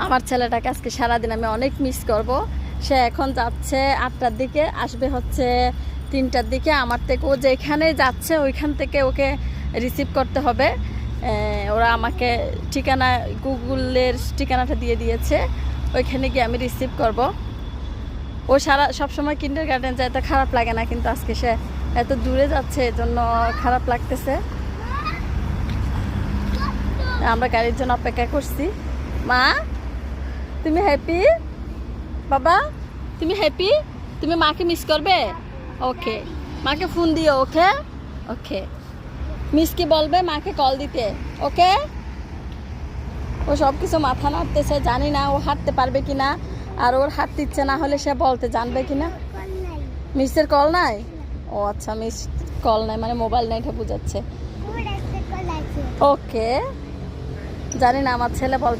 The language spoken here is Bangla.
আমার ছেলেটাকে আজকে সারাদিন আমি অনেক মিস করব। সে এখন যাচ্ছে 8টার দিকে, আসবে হচ্ছে 3টার দিকে। আমার থেকে ও যেখানে যাচ্ছে ওইখান থেকে ওকে রিসিভ করতে হবে। ওরা আমাকে ঠিকানা, গুগলের ঠিকানাটা দিয়ে দিয়েছে, ওইখানে গিয়ে আমি রিসিভ করব। ও সবসময় কিন্ডারগার্টেন যায়, তো খারাপ লাগে না, কিন্তু আজকে সে এত দূরে যাচ্ছে, এজন্য খারাপ লাগতেছে। আমরা গাড়ির জন্য অপেক্ষা করছি। মা, তুমি হ্যাপি? বাবা, তুমি হ্যাপি? তুমি মাকে মিস করবে? ওকে, মাকে ফোন দিও। ওকে ওকে, মিসকে বলবে মাকে কল দিতে। ওকে। ও সব কিছু মাথা নাড়তেছে, জানি না ও হাঁটতে পারবে কিনা, আর ওর হাঁটতে ইচ্ছে না হলে সে বলতে জানবে কিনা। মিসের কল নাই? ও আচ্ছা, মিস কল নাই মানে মোবাইল নাই, এটা বুঝাচ্ছে। ওকে, জানি না, আমার ছেলে বলতে